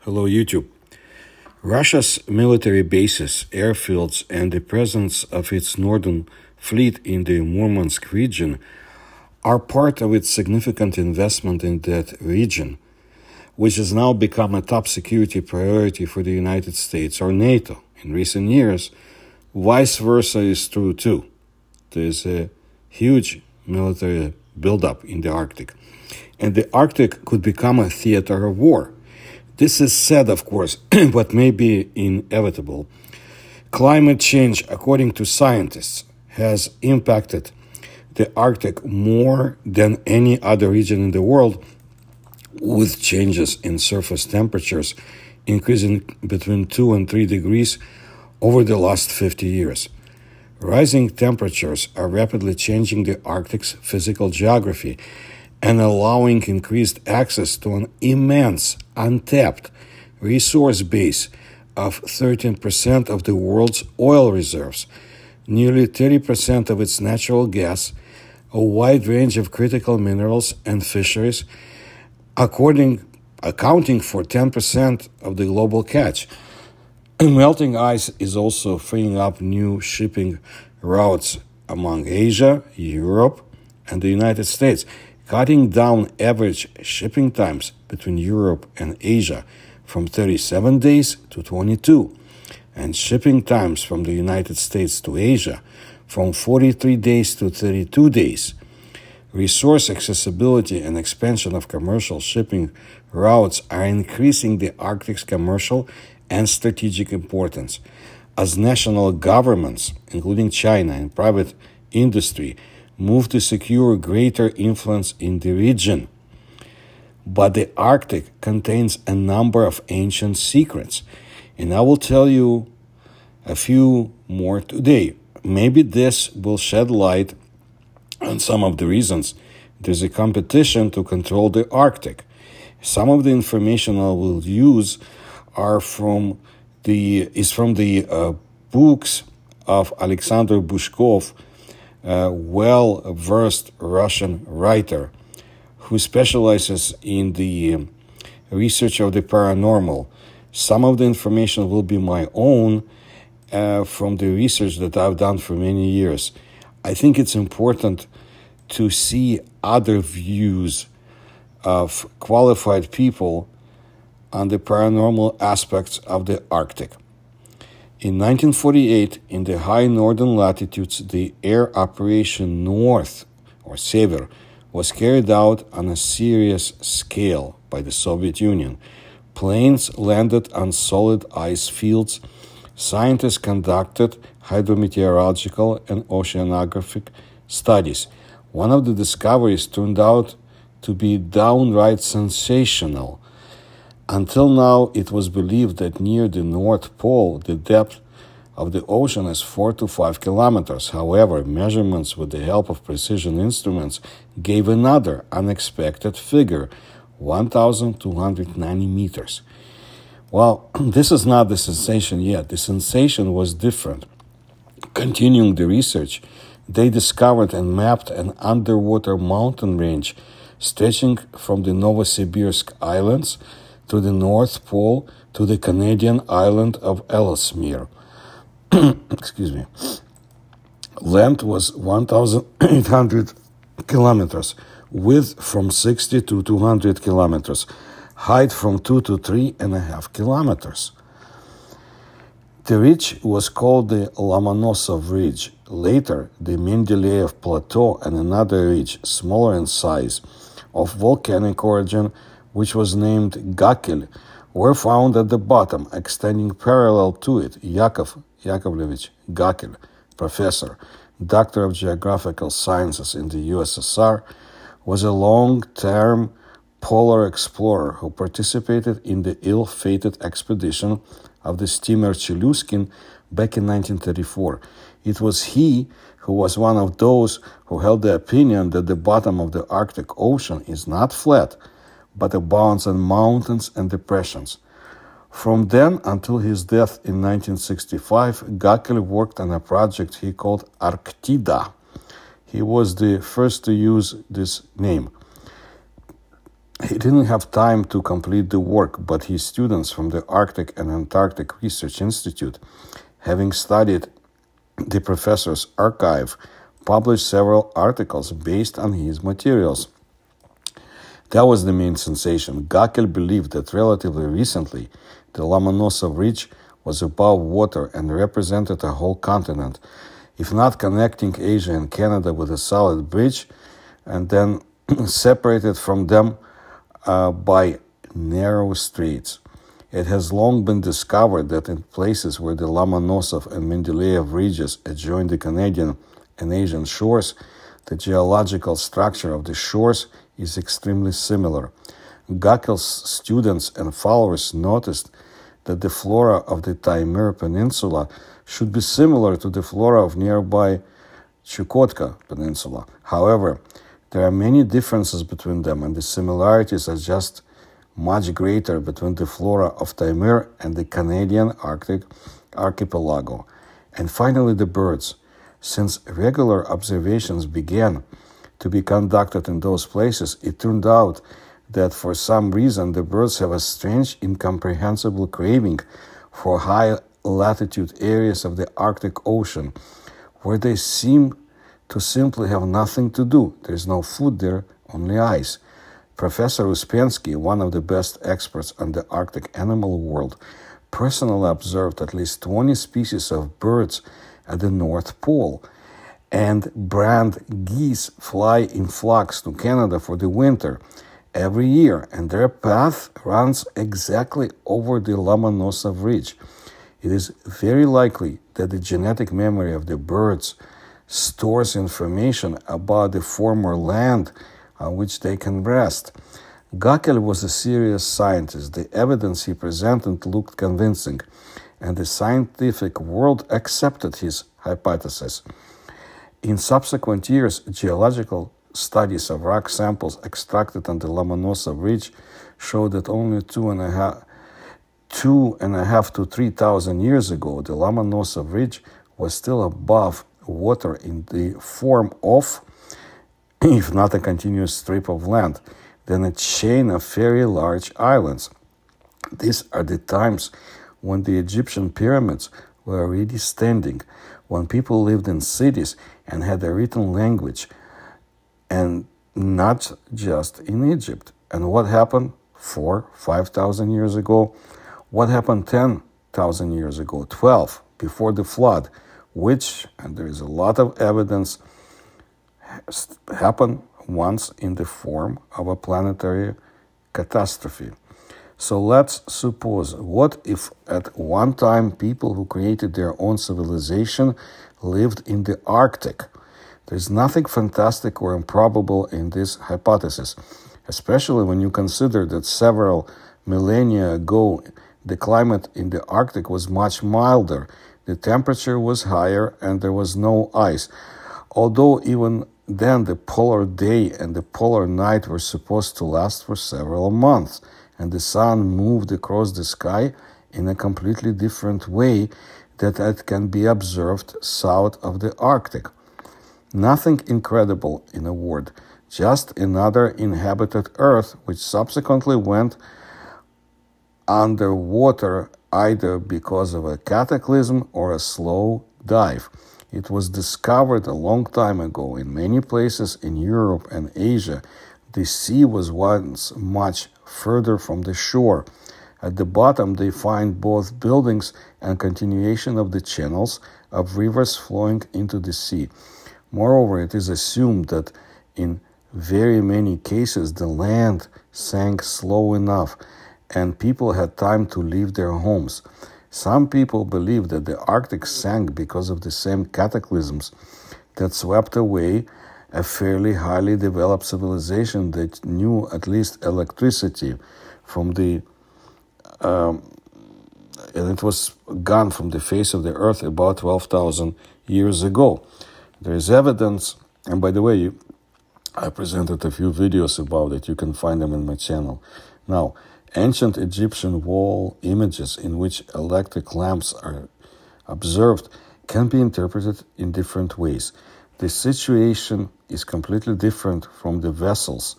Hello, YouTube. Russia's military bases, airfields, and the presence of its northern fleet in the Murmansk region are part of its significant investment in that region, which has now become a top security priority for the United States or NATO. In recent years, vice versa is true too. There's a huge military buildup in the Arctic, and the Arctic could become a theater of war. This is sad, of course, but may be inevitable. Climate change, according to scientists, has impacted the Arctic more than any other region in the world, with changes in surface temperatures increasing between 2 and 3 degrees over the last 50 years. Rising temperatures are rapidly changing the Arctic's physical geography and allowing increased access to an immense, untapped resource base of 13% of the world's oil reserves, nearly 30% of its natural gas, a wide range of critical minerals and fisheries, accounting for 10% of the global catch. Melting ice is also freeing up new shipping routes among Asia, Europe, and the United States, cutting down average shipping times between Europe and Asia from 37 days to 22, and shipping times from the United States to Asia from 43 days to 32 days. Resource accessibility and expansion of commercial shipping routes are increasing the Arctic's commercial and strategic importance, as national governments, including China and private industry, move to secure greater influence in the region. But the Arctic contains a number of ancient secrets, and I will tell you a few more today. Maybe this will shed light on some of the reasons there's a competition to control the Arctic. Some of the information I will use from the books of Alexander Bushkov, a well-versed Russian writer who specializes in the research of the paranormal. Some of the information will be my own from the research that I've done for many years. I think it's important to see other views of qualified people on the paranormal aspects of the Arctic. In 1948, in the high northern latitudes, the air operation North, or Sever, was carried out on a serious scale by the Soviet Union. Planes landed on solid ice fields. Scientists conducted hydrometeorological and oceanographic studies. One of the discoveries turned out to be downright sensational. Until now, it was believed that near the North Pole, the depth of the ocean is 4 to 5 kilometers. However, measurements with the help of precision instruments gave another unexpected figure, 1,290 meters. Well, this is not the sensation yet. The sensation was different. Continuing the research, they discovered and mapped an underwater mountain range stretching from the Novosibirsk Islands to the North Pole to the Canadian island of Ellesmere. Excuse me. Length was 1,800 kilometers, width from 60 to 200 kilometers, height from 2 to 3.5 kilometers. The ridge was called the Lomonosov Ridge. Later, the Mendeleev Plateau and another ridge, smaller in size, of volcanic origin, which was named Gakel, were found at the bottom, extending parallel to it. Yakov Yakovlevich Gakel, professor, doctor of geographical sciences in the USSR, was a long-term polar explorer who participated in the ill-fated expedition of the steamer Cheluskin back in 1934. It was he who was one of those who held the opinion that the bottom of the Arctic Ocean is not flat, but abounds in mountains and depressions. From then until his death in 1965, Gakel worked on a project he called Arctida. He was the first to use this name. He didn't have time to complete the work, but his students from the Arctic and Antarctic Research Institute, having studied the professor's archive, published several articles based on his materials. That was the main sensation. Gackel believed that relatively recently, the Lomonosov Ridge was above water and represented a whole continent, if not connecting Asia and Canada with a solid bridge, and then separated from them by narrow straits. It has long been discovered that in places where the Lomonosov and Mendeleev ridges adjoin the Canadian and Asian shores, the geological structure of the shores is extremely similar. Gackel's students and followers noticed that the flora of the Taimyr Peninsula should be similar to the flora of nearby Chukotka Peninsula. However, there are many differences between them, and the similarities are just much greater between the flora of Taimyr and the Canadian Arctic archipelago. And finally, the birds. Since regular observations began to be conducted in those places, it turned out that for some reason the birds have a strange, incomprehensible craving for high latitude areas of the Arctic Ocean, where they seem to simply have nothing to do. There is no food there, only ice. Professor Uspensky, one of the best experts on the Arctic animal world, personally observed at least 20 species of birds at the North Pole, and brand geese fly in flocks to Canada for the winter every year, and their path runs exactly over the Lomonosov Ridge. It is very likely that the genetic memory of the birds stores information about the former land on which they can rest. Gackel was a serious scientist. The evidence he presented looked convincing, and the scientific world accepted his hypothesis. In subsequent years, geological studies of rock samples extracted on the Lomonosov Ridge showed that only 2.5 to 3,000 years ago, the Lomonosov Ridge was still above water in the form of, if not a continuous strip of land, then a chain of very large islands. These are the times when the Egyptian pyramids were already standing, when people lived in cities and had a written language, and not just in Egypt. And what happened 5,000 years ago? What happened 10,000 years ago? 12, before the flood, which, and there is a lot of evidence, happened once in the form of a planetary catastrophe. So let's suppose, what if at one time people who created their own civilization lived in the Arctic? There's nothing fantastic or improbable in this hypothesis, especially when you consider that several millennia ago the climate in the Arctic was much milder, the temperature was higher, and there was no ice. Although even then the polar day and the polar night were supposed to last for several months, and the sun moved across the sky in a completely different way that it can be observed south of the Arctic. Nothing incredible, in a word, just another inhabited Earth which subsequently went underwater either because of a cataclysm or a slow dive. It was discovered a long time ago in many places in Europe and Asia. The sea was once much further from the shore. At the bottom they find both buildings and continuation of the channels of rivers flowing into the sea. Moreover, it is assumed that in very many cases the land sank slow enough and people had time to leave their homes. Some people believe that the Arctic sank because of the same cataclysms that swept away a fairly highly developed civilization that knew at least electricity from the and it was gone from the face of the earth about 12,000 years ago. There is evidence, and by the way, I presented a few videos about it. You can find them in my channel. Now, ancient Egyptian wall images in which electric lamps are observed can be interpreted in different ways. The situation is completely different from the vessels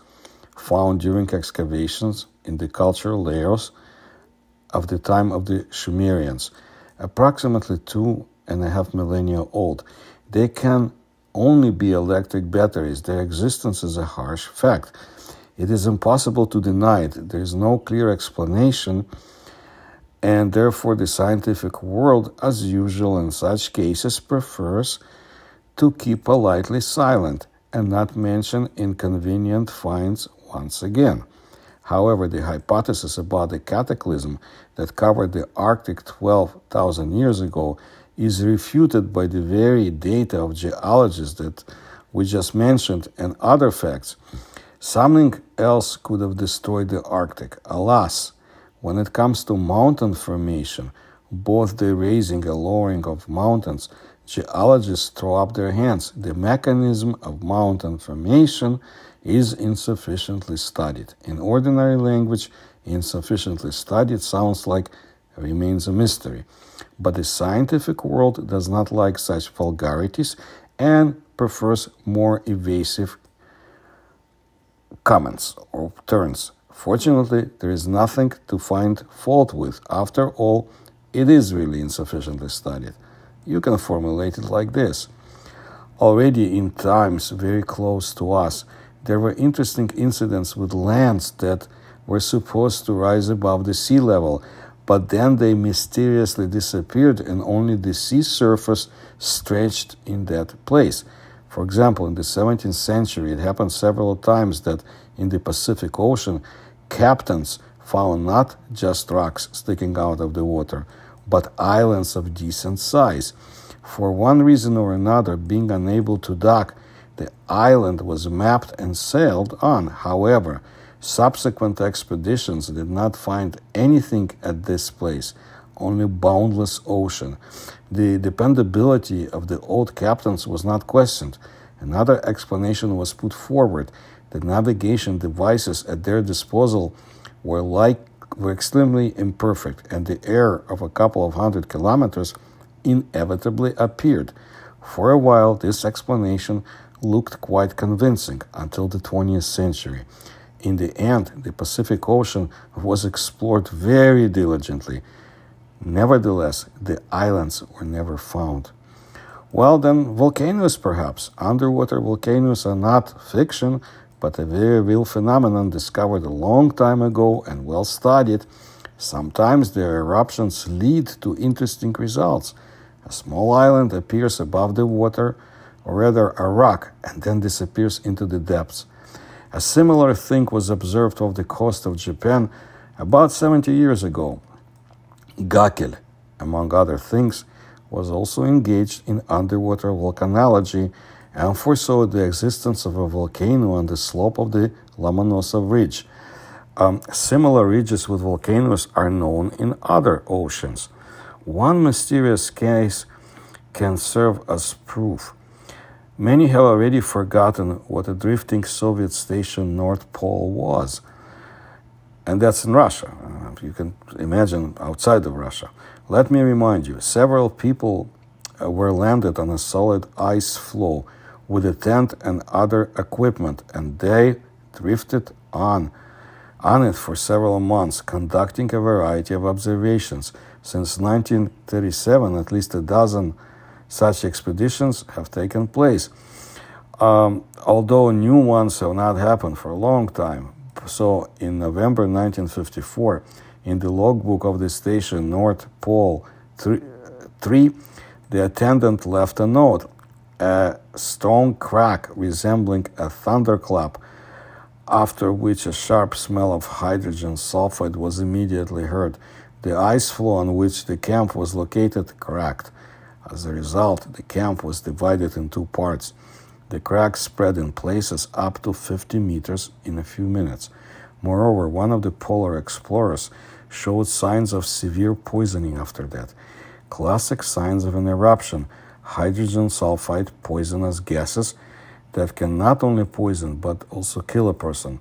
found during excavations in the cultural layers of the time of the Sumerians, approximately 2.5 millennia old. They can only be electric batteries. Their existence is a harsh fact. It is impossible to deny it. There is no clear explanation, and therefore the scientific world, as usual in such cases, prefers to keep politely silent and not mention inconvenient finds once again. However, the hypothesis about the cataclysm that covered the Arctic 12,000 years ago is refuted by the very data of geologists that we just mentioned and other facts. Something else could have destroyed the Arctic. Alas, when it comes to mountain formation, both the raising and lowering of mountains, geologists throw up their hands. The mechanism of mountain formation is insufficiently studied. In ordinary language, insufficiently studied sounds like remains a mystery. But the scientific world does not like such vulgarities and prefers more evasive comments or turns. Fortunately, there is nothing to find fault with. After all, it is really insufficiently studied. You can formulate it like this. Already in times very close to us, there were interesting incidents with lands that were supposed to rise above the sea level, but then they mysteriously disappeared and only the sea surface stretched in that place. For example, in the 17th century, it happened several times that in the Pacific Ocean, captains found not just rocks sticking out of the water, but islands of decent size. For one reason or another, being unable to dock, the island was mapped and sailed on. However, subsequent expeditions did not find anything at this place, only boundless ocean. The dependability of the old captains was not questioned. Another explanation was put forward. The navigation devices at their disposal were extremely imperfect, and the error of a couple of 100 kilometers inevitably appeared. For a while, this explanation looked quite convincing until the 20th century. In the end, the Pacific Ocean was explored very diligently. Nevertheless, the islands were never found. Well, then, volcanoes perhaps. Underwater volcanoes are not fiction, but a very real phenomenon discovered a long time ago and well studied. Sometimes their eruptions lead to interesting results. A small island appears above the water, or rather a rock, and then disappears into the depths. A similar thing was observed off the coast of Japan about 70 years ago. Gackel, among other things, was also engaged in underwater volcanology and foresaw the existence of a volcano on the slope of the Lomonosov Ridge. Similar ridges with volcanoes are known in other oceans. One mysterious case can serve as proof. Many have already forgotten what a drifting Soviet station North Pole was. And that's in Russia. You can imagine outside of Russia. Let me remind you, several people were landed on a solid ice floe with a tent and other equipment, and they drifted on it for several months, conducting a variety of observations. Since 1937, at least a dozen such expeditions have taken place, although new ones have not happened for a long time. So in November 1954, in the logbook of the station North Pole 3, the attendant left a note, a strong crack resembling a thunderclap, after which a sharp smell of hydrogen sulfide was immediately heard. The ice floe on which the camp was located cracked. As a result, the camp was divided in two parts. The crack spread in places up to 50 meters in a few minutes. Moreover, one of the polar explorers showed signs of severe poisoning after that. Classic signs of an eruption. Hydrogen sulfide, poisonous gases that can not only poison but also kill a person.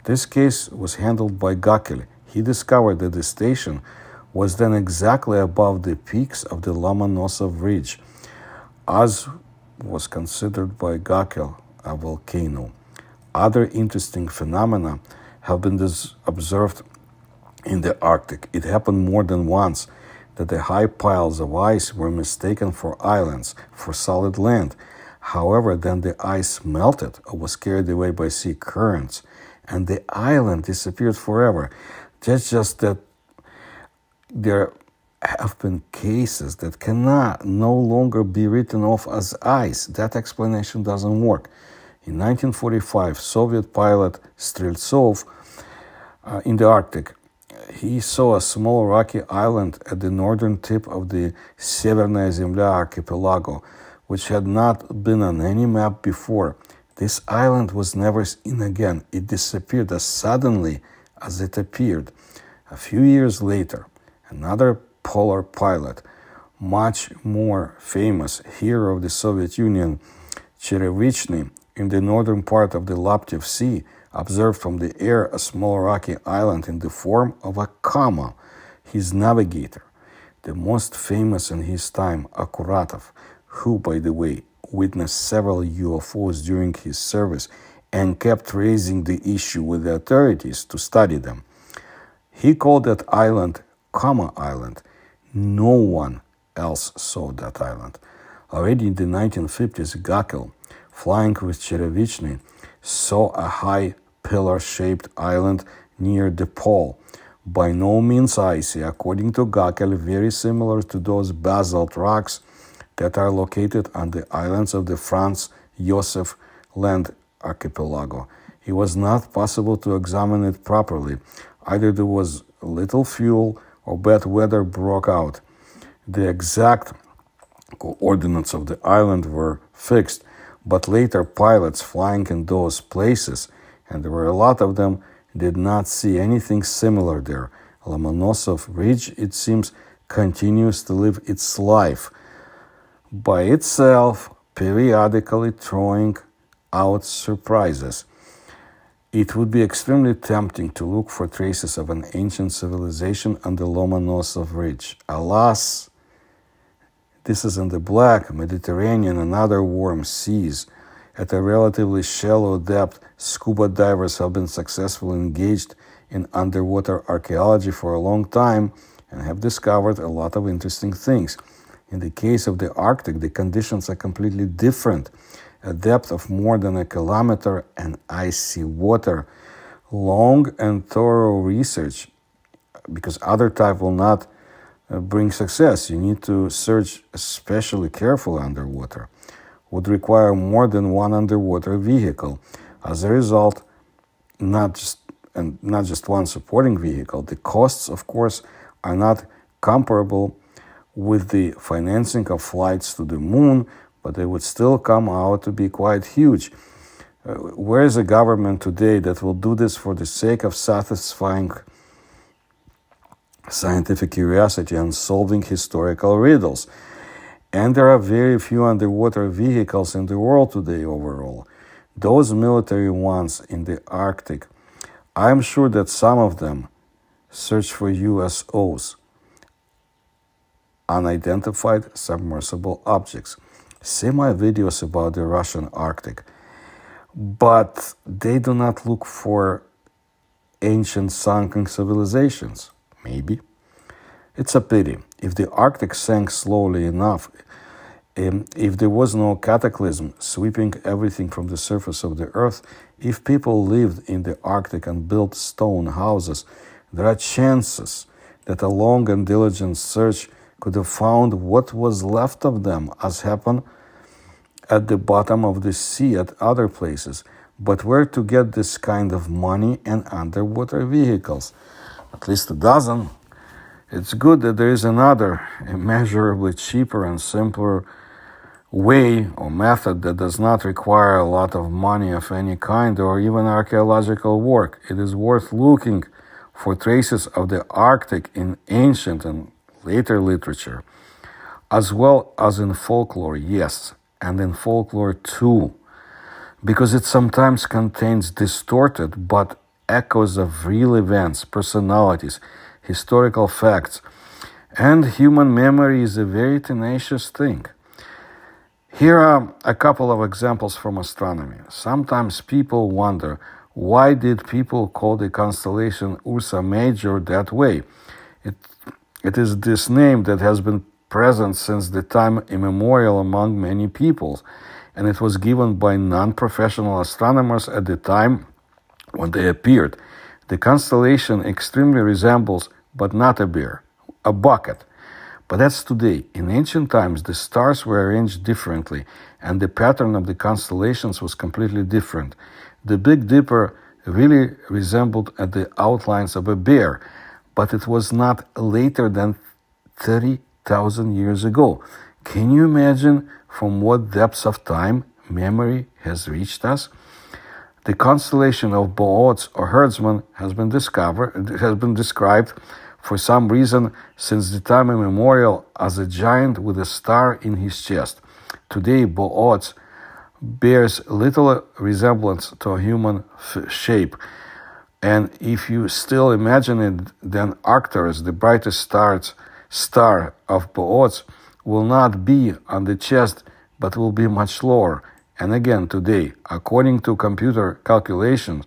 This case was handled by Gackel. He discovered that the station was then exactly above the peaks of the Lomonosov Ridge, as was considered by Gackel a volcano. Other interesting phenomena have been observed in the Arctic. It happened more than once that the high piles of ice were mistaken for islands, for solid land. However, then the ice melted or was carried away by sea currents, and the island disappeared forever. That's just that there have been cases that cannot no longer be written off as ice. That explanation doesn't work. In 1945, Soviet pilot Streltsov in the Arctic, he saw a small rocky island at the northern tip of the Severnaya Zemlya archipelago, which had not been on any map before. This island was never seen again. It disappeared as suddenly as it appeared. A few years later, another polar pilot, much more famous hero of the Soviet Union, Cherevishny, in the northern part of the Laptev Sea, observed from the air a small rocky island in the form of a comma. His navigator, the most famous in his time, Akuratov, who, by the way, witnessed several UFOs during his service and kept raising the issue with the authorities to study them. He called that island Comma Island. No one else saw that island. Already in the 1950s, Gakel, flying with Cherevishny, saw a high pillar-shaped island near the pole. By no means icy, according to Gakel, very similar to those basalt rocks that are located on the islands of the Franz Josef Land archipelago. It was not possible to examine it properly. Either there was little fuel or bad weather broke out. The exact coordinates of the island were fixed, but later pilots flying in those places, and there were a lot of them, did not see anything similar there. Lomonosov Ridge, it seems, continues to live its life by itself, periodically throwing out surprises. It would be extremely tempting to look for traces of an ancient civilization on the Lomonosov Ridge. Alas, this is in the Black, Mediterranean, and other warm seas. At a relatively shallow depth, scuba divers have been successfully engaged in underwater archaeology for a long time and have discovered a lot of interesting things. In the case of the Arctic, the conditions are completely different. A depth of more than a kilometer and icy water. Long and thorough research, because other type will not bring success. You need to search especially carefully underwater. Would require more than one underwater vehicle. As a result, not just one supporting vehicle. The costs, of course, are not comparable with the financing of flights to the moon, but they would still come out to be quite huge. Where is a government today that will do this for the sake of satisfying scientific curiosity and solving historical riddles? And there are very few underwater vehicles in the world today overall. Those military ones in the Arctic, I'm sure that some of them search for USOs, unidentified submersible objects. See my videos about the Russian Arctic, but they do not look for ancient sunken civilizations. Maybe. It's a pity. If the Arctic sank slowly enough, if there was no cataclysm sweeping everything from the surface of the earth, if people lived in the Arctic and built stone houses, there are chances that a long and diligent search could have found what was left of them, as happened at the bottom of the sea at other places. But where to get this kind of money and underwater vehicles? At least a dozen. It's good that there is another, immeasurably cheaper and simpler way or method that does not require a lot of money of any kind or even archaeological work. It is worth looking for traces of the Arctic in ancient and later literature, as well as in folklore, yes, and in folklore too, because it sometimes contains distorted but echoes of real events, personalities, historical facts, and human memory is a very tenacious thing. Here are a couple of examples from astronomy. Sometimes people wonder, why did people call the constellation Ursa Major that way? It is this name that has been present since the time immemorial among many peoples, and it was given by non-professional astronomers at the time when they appeared. The constellation extremely resembles, but not a bear, a bucket. But that's today. In ancient times, the stars were arranged differently, and the pattern of the constellations was completely different. The Big Dipper really resembled the outlines of a bear, but it was not later than 30,000 years ago. Can you imagine from what depths of time memory has reached us? The constellation of Bootes or herdsman has been described for some reason since the time immemorial as a giant with a star in his chest. Today, Bootes bears little resemblance to a human shape. And if you still imagine it, then Arcturus, the brightest star of Bootes, will not be on the chest, but will be much lower. And again, today, according to computer calculations,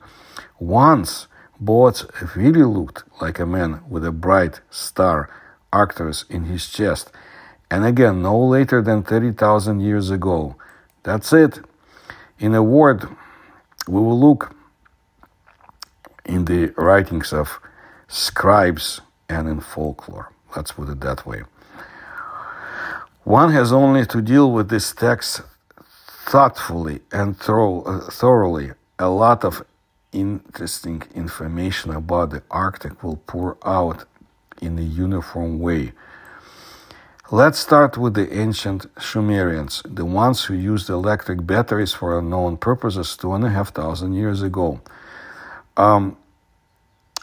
once Bootes really looked like a man with a bright star, Arcturus, in his chest. And again, no later than 30,000 years ago. That's it. In a word, we will look in the writings of scribes and in folklore. Let's put it that way. One has only to deal with this text thoughtfully and thoroughly. A lot of interesting information about the Arctic will pour out in a uniform way. Let's start with the ancient Sumerians, the ones who used electric batteries for unknown purposes 2,500 years ago.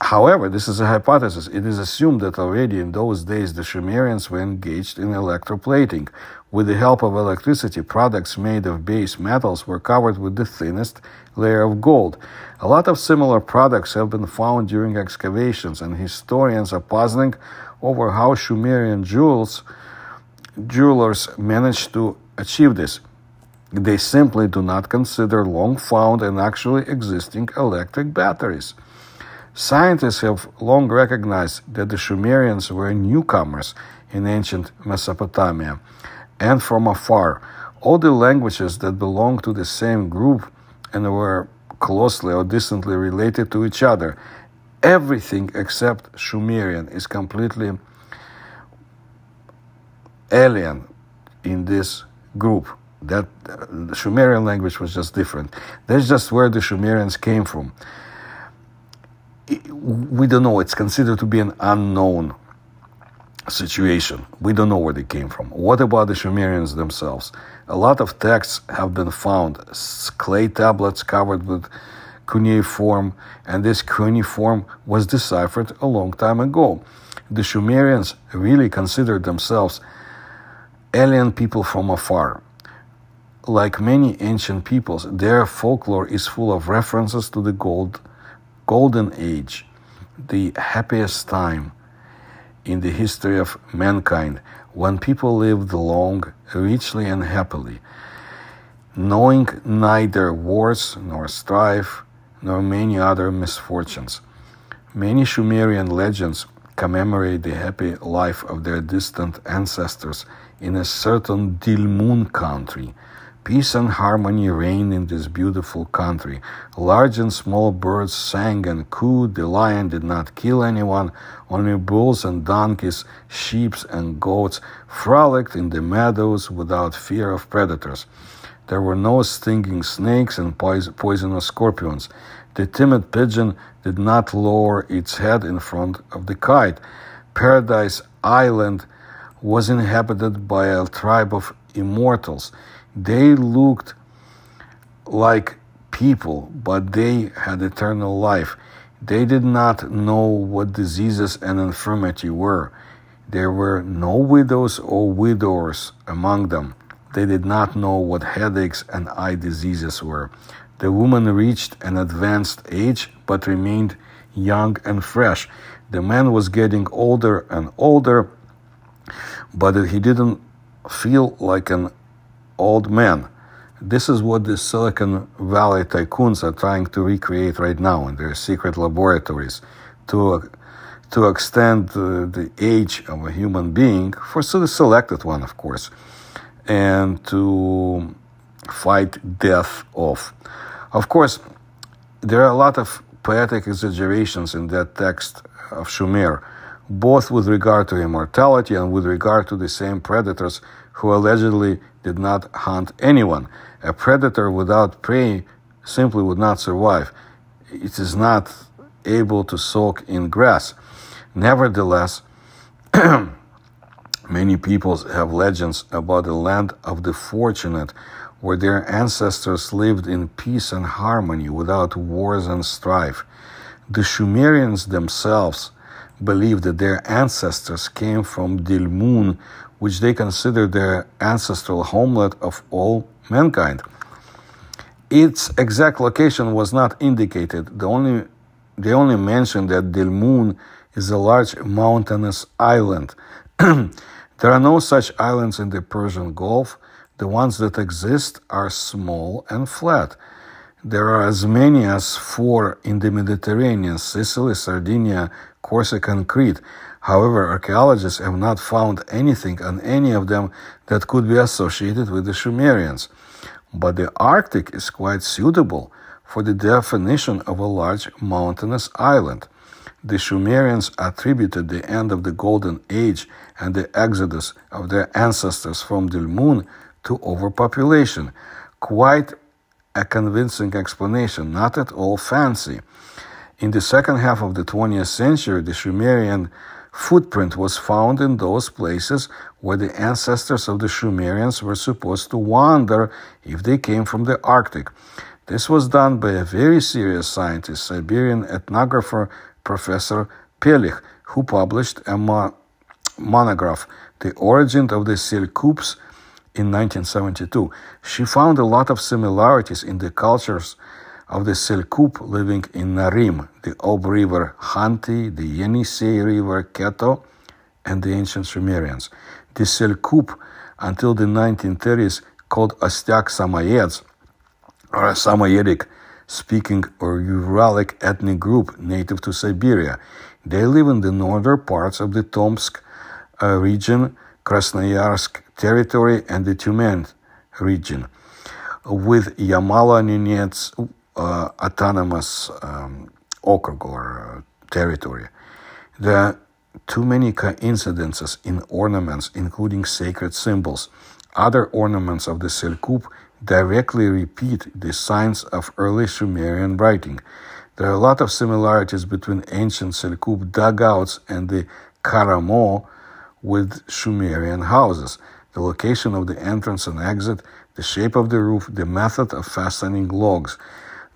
However, this is a hypothesis. It is assumed that already in those days the Sumerians were engaged in electroplating. With the help of electricity, products made of base metals were covered with the thinnest layer of gold. A lot of similar products have been found during excavations, and historians are puzzling over how Sumerian jewelers managed to achieve this. They simply do not consider long found and actually existing electric batteries. Scientists have long recognized that the Sumerians were newcomers in ancient Mesopotamia, and from afar, all the languages that belonged to the same group and were closely or distantly related to each other, everything except Sumerian is completely alien in this group. That the Sumerian language was just different. That's just where the Sumerians came from. We don't know. It's considered to be an unknown situation. We don't know where they came from. What about the Sumerians themselves? A lot of texts have been found, clay tablets covered with cuneiform, and this cuneiform was deciphered a long time ago. The Sumerians really considered themselves alien people from afar. Like many ancient peoples, their folklore is full of references to the Golden Age, the happiest time in the history of mankind, when people lived long, richly and happily, knowing neither wars nor strife nor many other misfortunes. Many Sumerian legends commemorate the happy life of their distant ancestors in a certain Dilmun country. Peace and harmony reigned in this beautiful country. Large and small birds sang and cooed. The lion did not kill anyone. Only bulls and donkeys, sheep and goats frolicked in the meadows without fear of predators. There were no stinging snakes and poisonous scorpions. The timid pigeon did not lower its head in front of the kite. Paradise Island was inhabited by a tribe of immortals. They looked like people, but they had eternal life. They did not know what diseases and infirmity were. There were no widows or widowers among them. They did not know what headaches and eye diseases were. The woman reached an advanced age, but remained young and fresh. The man was getting older and older, but he didn't feel like an old men. This is what the Silicon Valley tycoons are trying to recreate right now in their secret laboratories to extend the age of a human being, for the selected one, of course, and to fight death off. Of course, there are a lot of poetic exaggerations in that text of Sumer, both with regard to immortality and with regard to the same predators who allegedly did not hunt anyone. A predator without prey simply would not survive. It is not able to soak in grass. Nevertheless, many peoples have legends about the land of the fortunate, where their ancestors lived in peace and harmony without wars and strife. The Sumerians themselves believed that their ancestors came from Dilmun, which they considered their ancestral homeland of all mankind. Its exact location was not indicated. They only mentioned that Dilmun is a large mountainous island. There are no such islands in the Persian Gulf. The ones that exist are small and flat. There are as many as 4 in the Mediterranean: Sicily, Sardinia, Corsica, and Crete. However, archaeologists have not found anything on any of them that could be associated with the Sumerians. But the Arctic is quite suitable for the definition of a large mountainous island. The Sumerians attributed the end of the Golden Age and the exodus of their ancestors from Dilmun to overpopulation. Quite a convincing explanation, not at all fancy. In the second half of the 20th century, the Sumerian footprint was found in those places where the ancestors of the Sumerians were supposed to wander if they came from the Arctic. This was done by a very serious scientist, Siberian ethnographer Professor Pelich, who published a monograph, The Origin of the Seljuks, in 1972. She found a lot of similarities in the cultures of the Seljuk living in Narim, the Ob River Hanti, the Yenisei River Keto, and the ancient Sumerians. The Seljuk, until the 1930s, called Astyak Samoyeds, or a Samoyedic-speaking or Uralic ethnic group native to Siberia. They live in the northern parts of the Tomsk region, Krasnoyarsk territory, and the Tyumen region, with Yamalo-Nenets autonomous okrug or territory. There are too many coincidences in ornaments, including sacred symbols. Other ornaments of the Seljuk directly repeat the signs of early Sumerian writing. There are a lot of similarities between ancient Seljuk dugouts and the Karamo with Sumerian houses. The location of the entrance and exit, the shape of the roof, the method of fastening logs.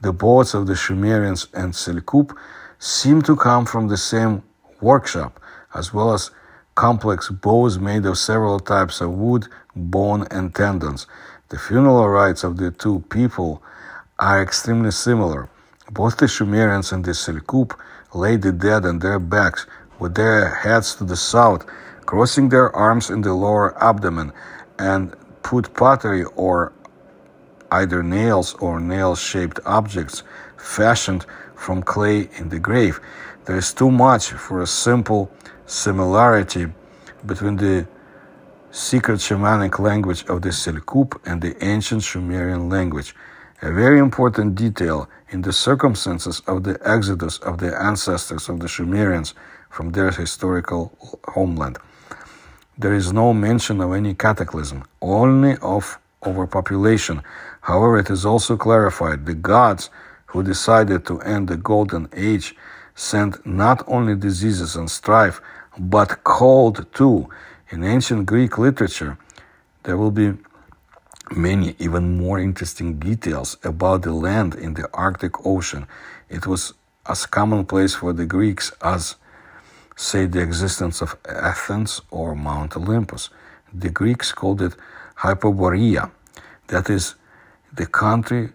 The boats of the Sumerians and Seljuk seem to come from the same workshop, as well as complex bows made of several types of wood, bone, and tendons. The funeral rites of the two people are extremely similar. Both the Sumerians and the Seljuk laid the dead on their backs with their heads to the south, crossing their arms in the lower abdomen, and put pottery or either nails or nail-shaped objects fashioned from clay in the grave. There is too much for a simple similarity between the secret shamanic language of the Seljuk and the ancient Sumerian language. A very important detail in the circumstances of the exodus of the ancestors of the Sumerians from their historical homeland. There is no mention of any cataclysm, only of overpopulation. However, it is also clarified the gods who decided to end the Golden Age sent not only diseases and strife, but cold too. In ancient Greek literature, there will be many even more interesting details about the land in the Arctic Ocean. It was as commonplace for the Greeks as, say, the existence of Athens or Mount Olympus. The Greeks called it Hyperborea, that is, the country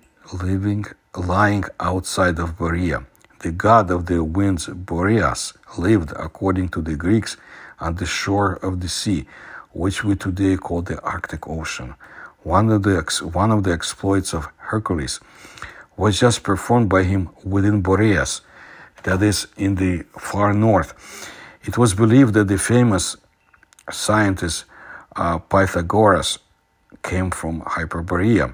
lying outside of Borea. The god of the winds, Boreas, lived, according to the Greeks, on the shore of the sea, which we today call the Arctic Ocean. One of the exploits of Hercules was just performed by him within Boreas, that is, in the far north. It was believed that the famous scientist Pythagoras came from Hyperborea.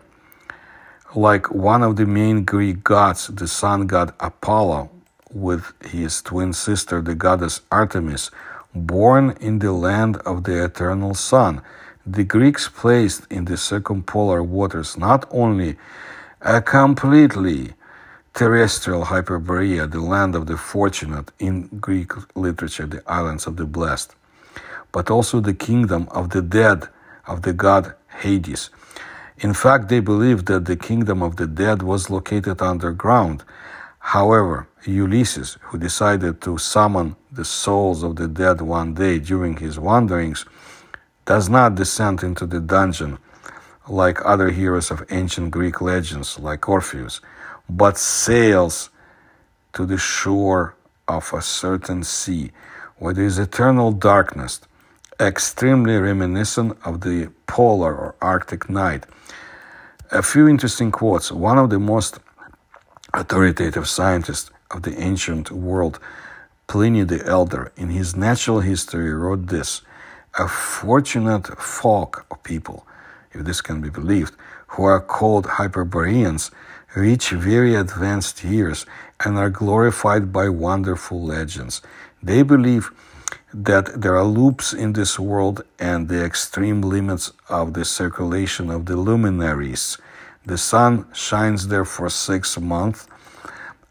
Like one of the main Greek gods, the sun god Apollo, with his twin sister, the goddess Artemis, born in the land of the eternal sun, the Greeks placed in the circumpolar waters not only a completely terrestrial Hyperborea, the land of the fortunate, in Greek literature, the islands of the blessed, but also the kingdom of the dead of the god Hades. In fact, they believed that the kingdom of the dead was located underground. However, Ulysses, who decided to summon the souls of the dead one day during his wanderings, does not descend into the dungeon like other heroes of ancient Greek legends like Orpheus, but sails to the shore of a certain sea where there is eternal darkness, extremely reminiscent of the polar or Arctic night. A few interesting quotes. One of the most authoritative scientists of the ancient world, Pliny the Elder, in his Natural History wrote this: "A fortunate folk of people, if this can be believed, who are called Hyperboreans, reach very advanced years and are glorified by wonderful legends. They believe that there are loops in this world and the extreme limits of the circulation of the luminaries. The sun shines there for 6 months,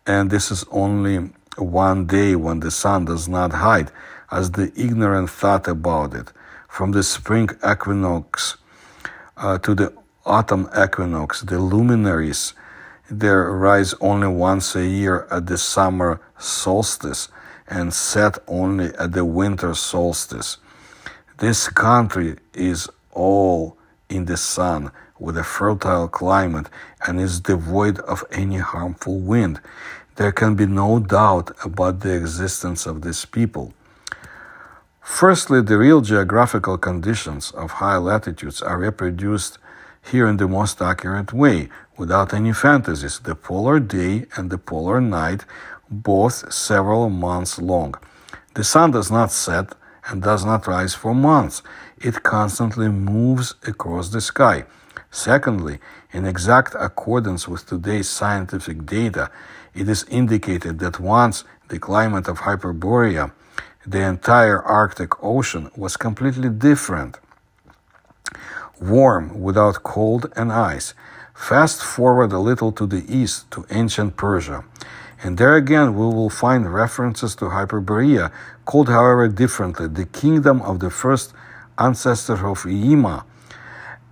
and this is only one day when the sun does not hide, as the ignorant thought about it. From the spring equinox to the autumn equinox, the luminaries there rise only once a year at the summer solstice and set only at the winter solstice. This country is all in the sun, with a fertile climate, and is devoid of any harmful wind. There can be no doubt about the existence of this people." Firstly, the real geographical conditions of high latitudes are reproduced here in the most accurate way, without any fantasies. The polar day and the polar night, both several months long. The sun does not set and does not rise for months. It constantly moves across the sky. Secondly, in exact accordance with today's scientific data, it is indicated that once the climate of Hyperborea, the entire Arctic Ocean, was completely different. Warm, without cold and ice. Fast forward a little to the east to ancient Persia, and there again we will find references to Hyperborea, called however differently, the kingdom of the first ancestor of Yima,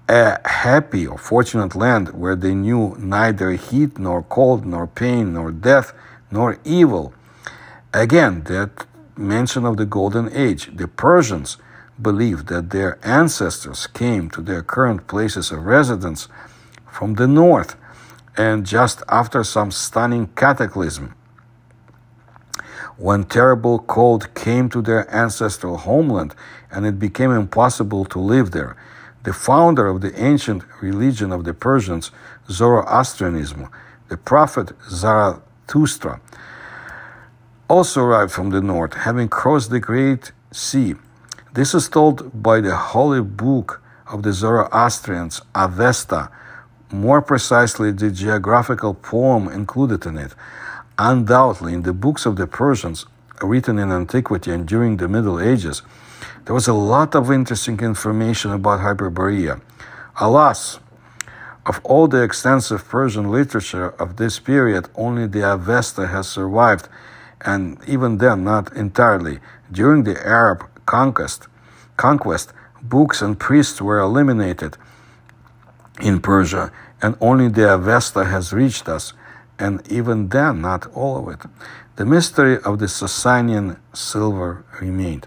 a happy or fortunate land where they knew neither heat nor cold nor pain nor death nor evil. Again, that mention of the Golden Age. The Persians believed that their ancestors came to their current places of residence from the north, and just after some stunning cataclysm, when terrible cold came to their ancestral homeland and it became impossible to live there. The founder of the ancient religion of the Persians, Zoroastrianism, the prophet Zarathustra, also arrived from the north, having crossed the Great Sea. This is told by the holy book of the Zoroastrians, Avesta, more precisely the geographical poem included in it. Undoubtedly, in the books of the Persians, written in antiquity and during the Middle Ages, there was a lot of interesting information about Hyperborea. Alas, of all the extensive Persian literature of this period, only the Avesta has survived, and even then not entirely. During the Arab conquest, books and priests were eliminated in Persia, and only the Avesta has reached us, and even then not all of it. The mystery of the Sasanian silver remained.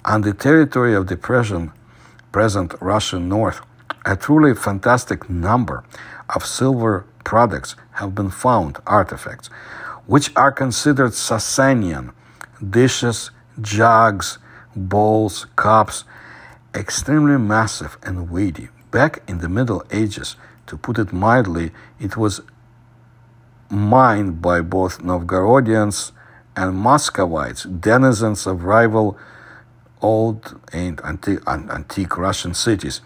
On the territory of the present Russian north, a truly fantastic number of silver products have been found, artifacts, which are considered Sasanian: dishes, jugs, bowls, cups, extremely massive and weighty, Back in the Middle Ages, to put it mildly, it was mined by both Novgorodians and Muscovites, denizens of rival old and antique Russian cities,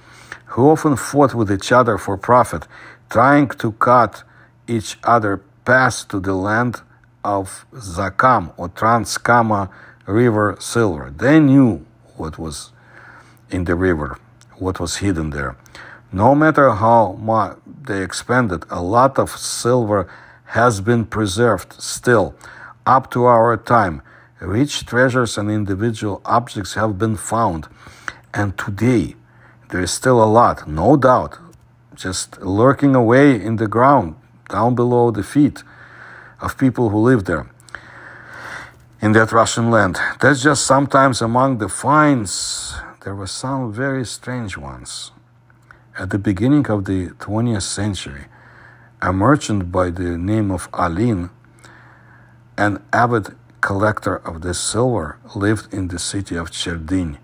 who often fought with each other for profit, trying to cut each other paths to the land of Zakam or Transkama River silver. They knew what was in the river, what was hidden there. No matter how much they expended, a lot of silver has been preserved still. Up to our time, rich treasures and individual objects have been found. And today, there is still a lot, no doubt, just lurking away in the ground, down below the feet of people who live there, in that Russian land. That's just sometimes among the finds. There were some very strange ones. At the beginning of the 20th century, a merchant by the name of Alin, an avid collector of this silver, lived in the city of Cherdyn.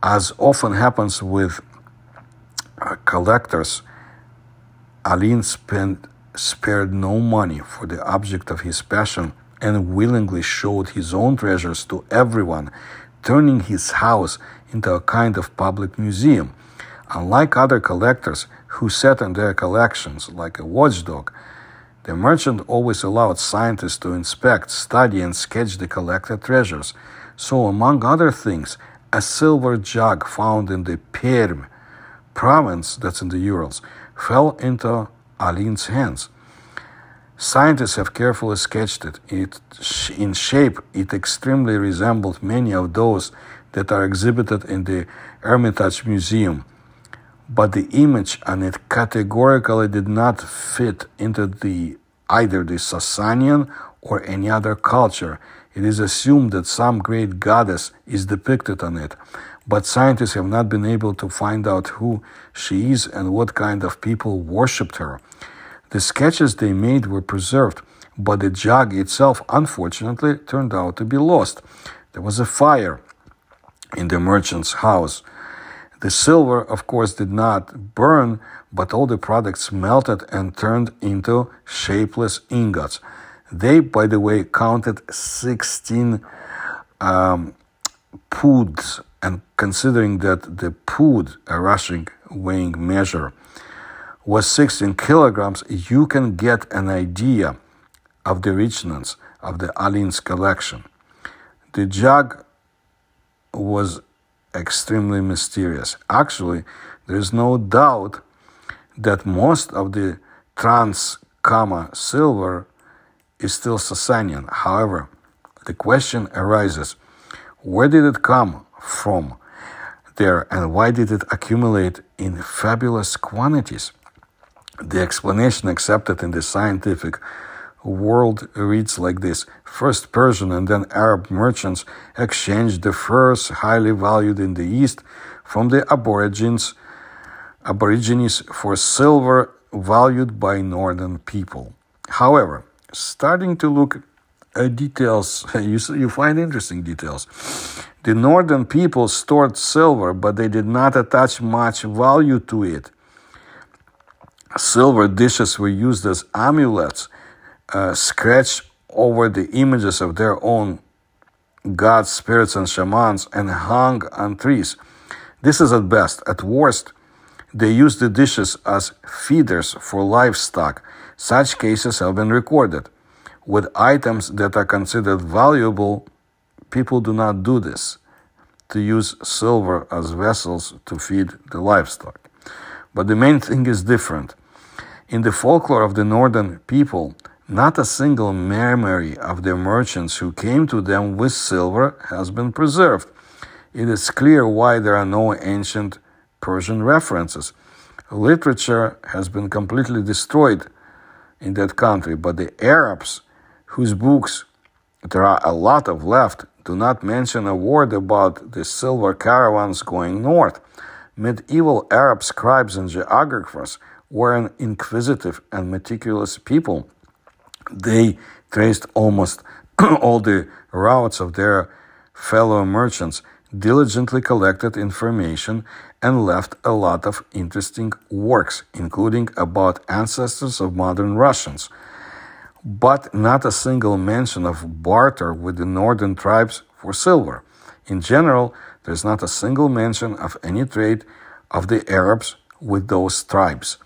As often happens with collectors, Alin spared no money for the object of his passion and willingly showed his own treasures to everyone, turning his house into a kind of public museum. Unlike other collectors who sat on their collections like a watchdog, the merchant always allowed scientists to inspect, study, and sketch the collected treasures. So, among other things, a silver jug found in the Perm province, that's in the Urals, fell into Alin's hands. Scientists have carefully sketched it. In shape, it extremely resembled many of those that are exhibited in the Hermitage Museum. But the image on it categorically did not fit into either the Sasanian or any other culture. It is assumed that some great goddess is depicted on it, but scientists have not been able to find out who she is and what kind of people worshipped her. The sketches they made were preserved, but the jug itself, unfortunately, turned out to be lost. There was a fire in the merchant's house. The silver, of course, did not burn, but all the products melted and turned into shapeless ingots. They, by the way, counted 16 poods, and considering that the pood, a Russian weighing measure, was 16 kilograms, you can get an idea of the richness of the Alin's collection. The jug was extremely mysterious. Actually, there is no doubt that most of the Transkama silver is still Sasanian. However, the question arises, where did it come from there and why did it accumulate in fabulous quantities? The explanation accepted in the scientific world reads like this. First Persian and then Arab merchants exchanged the furs highly valued in the East from the Aborigines for silver valued by northern people. However, starting to look at details, you find interesting details. The northern people stored silver, but they did not attach much value to it. Silver dishes were used as amulets, scratched over the images of their own gods, spirits, and shamans, and hung on trees. This is at best. At worst, they used the dishes as feeders for livestock. Such cases have been recorded. With items that are considered valuable, people do not do this, to use silver as vessels to feed the livestock. But the main thing is different. In the folklore of the northern people, not a single memory of the merchants who came to them with silver has been preserved. It is clear why there are no ancient Persian references. Literature has been completely destroyed in that country, but the Arabs, whose books there are a lot of left, do not mention a word about the silver caravans going north. Medieval Arab scribes and geographers were an inquisitive and meticulous people. They traced almost all the routes of their fellow merchants. diligently collected information and left a lot of interesting works, including about ancestors of modern Russians, but not a single mention of barter with the northern tribes for silver. In general, there's not a single mention of any trade of the Arabs with those tribes.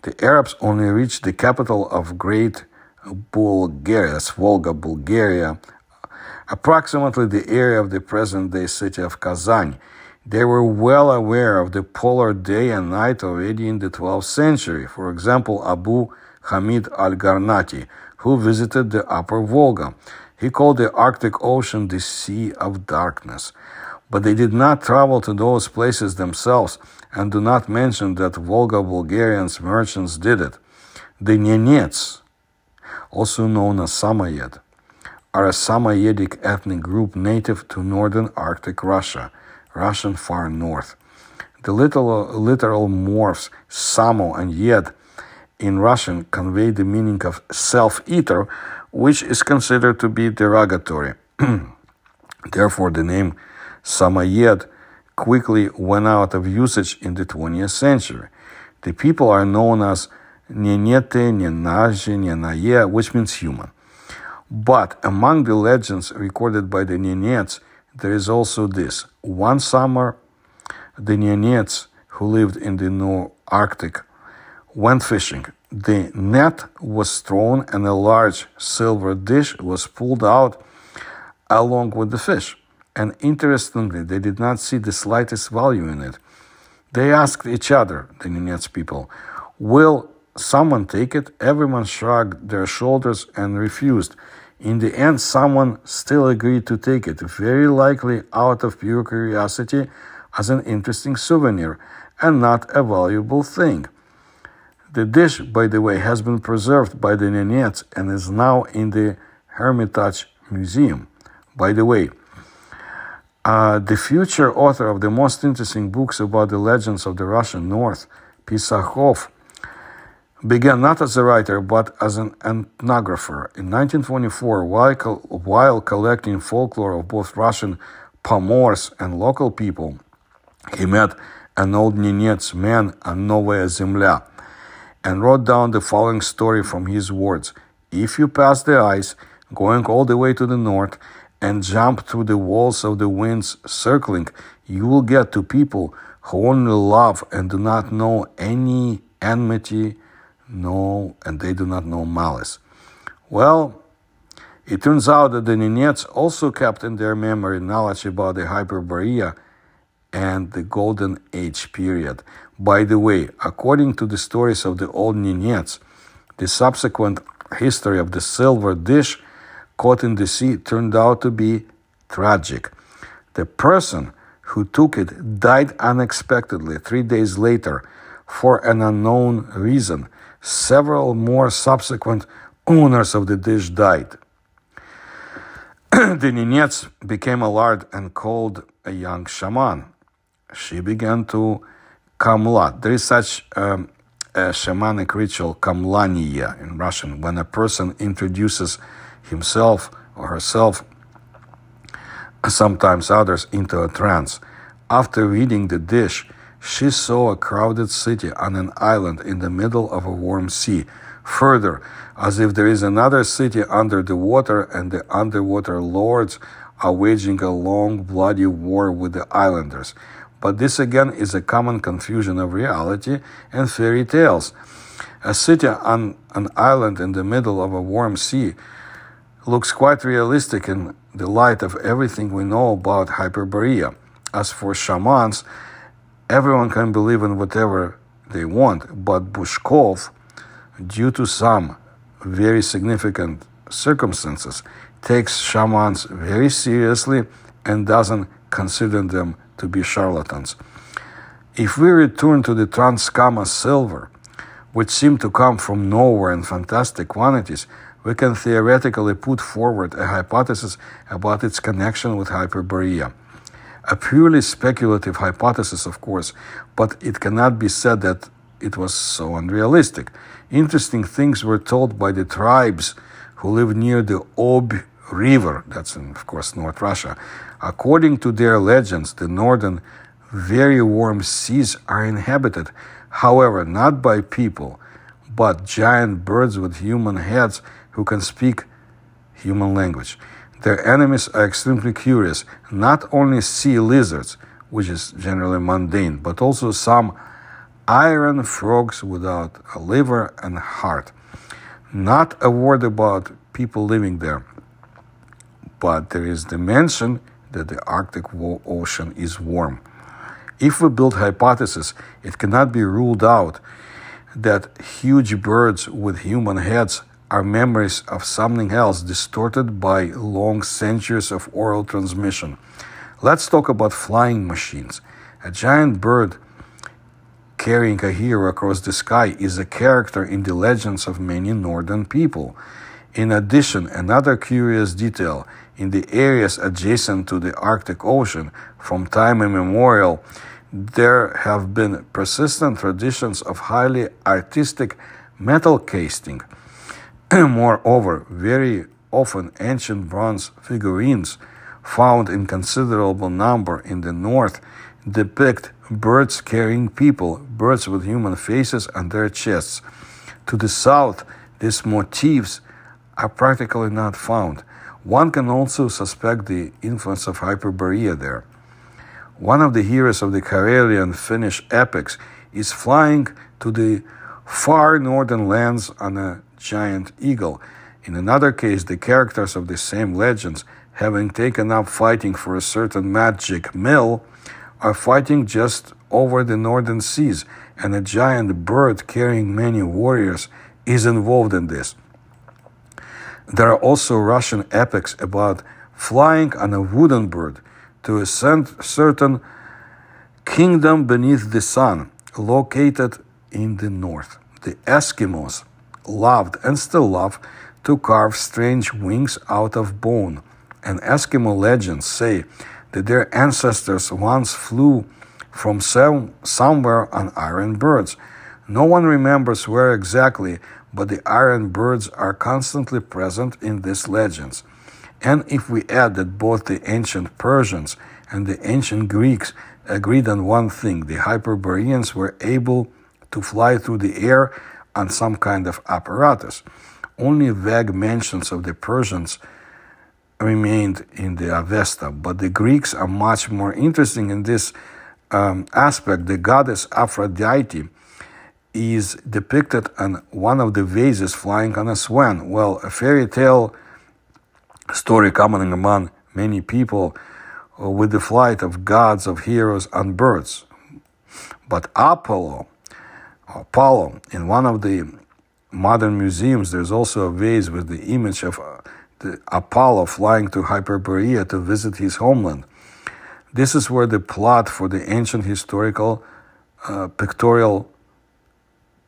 The Arabs only reached the capital of Great Bulgaria, that's Volga, Bulgaria, approximately the area of the present-day city of Kazan. They were well aware of the polar day and night already in the 12th century. For example, Abu Hamid al-Garnati, who visited the upper Volga. He called the Arctic Ocean the Sea of Darkness. But they did not travel to those places themselves and do not mention that Volga Bulgarians merchants did it. The Nenets, also known as Samoyed, are a Samoyedic ethnic group native to northern Arctic Russia, Russian far north. The literal morphs Samo and Yed in Russian convey the meaning of self-eater, which is considered to be derogatory. Therefore, the name Samoyed quickly went out of usage in the 20th century. The people are known as Nenete, Nenaje, Nenaye, which means human. But among the legends recorded by the Nenets, there is also this. One summer, the Nenets, who lived in the Arctic, went fishing. The net was thrown and a large silver dish was pulled out along with the fish. And interestingly, they did not see the slightest value in it. They asked each other, the Nenets people, will someone take it? Everyone shrugged their shoulders and refused. In the end, someone still agreed to take it, very likely out of pure curiosity as an interesting souvenir and not a valuable thing. The dish, by the way, has been preserved by the Nenets and is now in the Hermitage Museum. By the way, the future author of the most interesting books about the legends of the Russian North, Pisachov, began not as a writer but as an ethnographer. In 1924, while collecting folklore of both Russian Pomors and local people, he met an old Nenets man, a Novaya Zemlya, and wrote down the following story from his words. If you pass the ice, going all the way to the north, and jump through the walls of the winds circling, you will get to people who only love and do not know any enmity, and they do not know malice. Well, it turns out that the Nenets also kept in their memory knowledge about the Hyperborea and the Golden Age period. By the way, according to the stories of the old Nenets, the subsequent history of the silver dish caught in the sea turned out to be tragic. The person who took it died unexpectedly 3 days later for an unknown reason. Several more subsequent owners of the dish died. The Nenets became alarmed and called a young shaman. She began to kamlat. There is such a shamanic ritual, kamlaniya in Russian, when a person introduces himself or herself, sometimes others, into a trance. After reading the dish, she saw a crowded city on an island in the middle of a warm sea. Further, as if there is another city under the water and the underwater lords are waging a long, bloody war with the islanders. But this again is a common confusion of reality and fairy tales. A city on an island in the middle of a warm sea looks quite realistic in the light of everything we know about Hyperborea. As for shamans, everyone can believe in whatever they want, but Bushkov, due to some very significant circumstances, takes shamans very seriously and doesn't consider them to be charlatans. If we return to the Transkama silver, which seemed to come from nowhere in fantastic quantities, we can theoretically put forward a hypothesis about its connection with Hyperborea. A purely speculative hypothesis, of course, but it cannot be said that it was so unrealistic. Interesting things were told by the tribes who lived near the Ob River, that's in, of course, North Russia, According to their legends, the northern, very warm seas are inhabited, however, not by people, but giant birds with human heads who can speak human language. Their enemies are extremely curious, not only sea lizards, which is generally mundane, but also some iron frogs without a liver and heart. Not a word about people living there, but there is the mention that the Arctic Ocean is warm. If we build hypotheses, it cannot be ruled out that huge birds with human heads are memories of something else distorted by long centuries of oral transmission. Let's talk about flying machines. A giant bird carrying a hero across the sky is a character in the legends of many northern people. In addition, another curious detail: in the areas adjacent to the Arctic Ocean, from time immemorial, there have been persistent traditions of highly artistic metal casting. Moreover, very often ancient bronze figurines found in considerable number in the north depict birds carrying people, birds with human faces on their chests. To the south, these motifs are practically not found. One can also suspect the influence of Hyperborea there. One of the heroes of the Karelian Finnish epics is flying to the far northern lands on a giant eagle. In another case, the characters of the same legends, having taken up fighting for a certain magic mill, are fighting just over the northern seas, and a giant bird carrying many warriors is involved in this. There are also Russian epics about flying on a wooden bird to a certain kingdom beneath the sun, located in the north. The Eskimos loved and still love to carve strange wings out of bone, and Eskimo legends say that their ancestors once flew from somewhere on iron birds. No one remembers where exactly, but the iron birds are constantly present in these legends. And if we add that both the ancient Persians and the ancient Greeks agreed on one thing: the Hyperboreans were able to fly through the air on some kind of apparatus. Only vague mentions of the Persians remained in the Avesta, but the Greeks are much more interesting in this aspect. The goddess Aphrodite is depicted on one of the vases flying on a swan. Well, a fairy tale story common among many people with the flight of gods, of heroes on birds. But Apollo, in one of the modern museums, there's also a vase with the image of the Apollo flying to Hyperborea to visit his homeland. This is where the plot for the ancient historical pictorial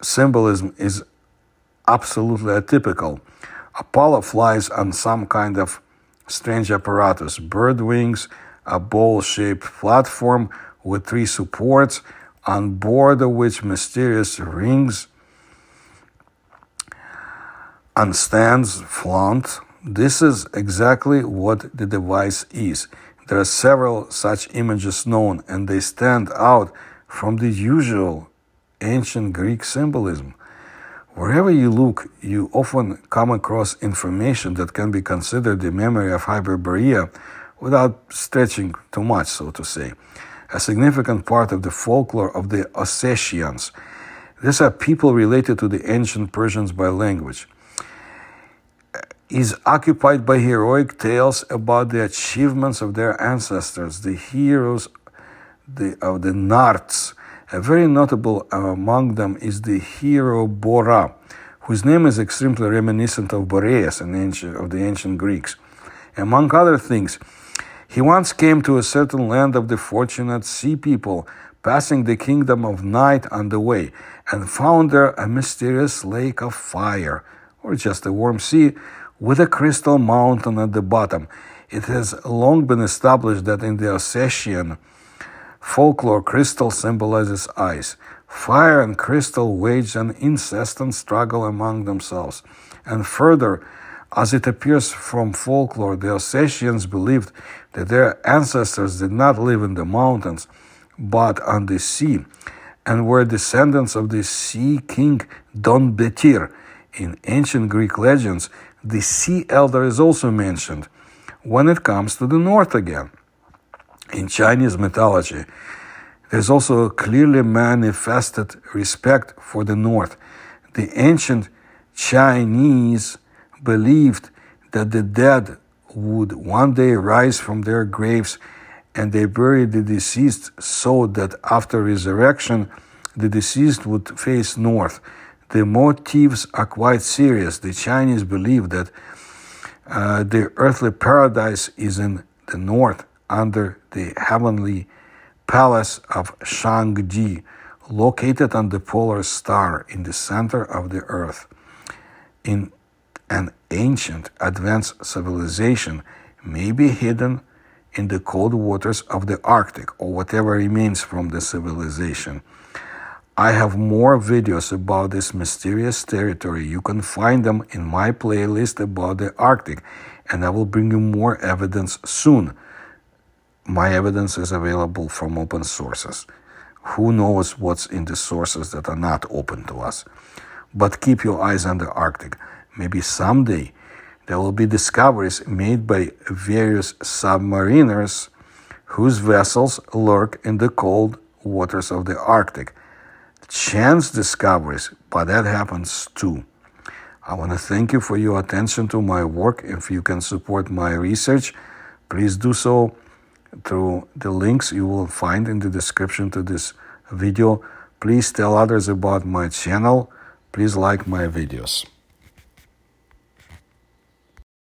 symbolism is absolutely atypical. Apollo flies on some kind of strange apparatus: bird wings, a bowl-shaped platform with 3 supports, on board of which mysterious rings and stands flaunt. This is exactly what the device is. There are several such images known, and they stand out from the usual ancient Greek symbolism. Wherever you look, you often come across information that can be considered the memory of Hyperborea without stretching too much, so to say. A significant part of the folklore of the Ossetians. These are people related to the ancient Persians by language, is occupied by heroic tales about the achievements of their ancestors, the heroes of the Narts. A very notable among them is the hero Bora, whose name is extremely reminiscent of Boreas, of the ancient Greeks. Among other things, he once came to a certain land of the fortunate sea people, passing the kingdom of night on the way, and found there a mysterious lake of fire, or just a warm sea, with a crystal mountain at the bottom. It has long been established that in the Ossetian folklore, crystal symbolizes ice. Fire and crystal wage an incessant struggle among themselves. And further, As it appears from folklore, the Ossetians believed that their ancestors did not live in the mountains, but on the sea, and were descendants of the sea king Don Betir. In ancient Greek legends, the sea elder is also mentioned when it comes to the north again. In Chinese mythology, there's also a clearly manifested respect for the north. The ancient Chinese believed that the dead would one day rise from their graves, and they buried the deceased so that after resurrection, the deceased would face north. The motifs are quite serious. The Chinese believe that the earthly paradise is in the north, under the heavenly palace of Shangji, located on the polar star in the center of the earth. In an ancient advanced civilization may be hidden in the cold waters of the Arctic, or whatever remains from the civilization. I have more videos about this mysterious territory. You can find them in my playlist about the Arctic, and I will bring you more evidence soon. My evidence is available from open sources. Who knows what's in the sources that are not open to us? But keep your eyes on the Arctic. Maybe someday there will be discoveries made by various submariners whose vessels lurk in the cold waters of the Arctic. Chance discoveries, but that happens too. I want to thank you for your attention to my work. If you can support my research, please do so through the links you will find in the description to this video. Please tell others about my channel. Please like my videos.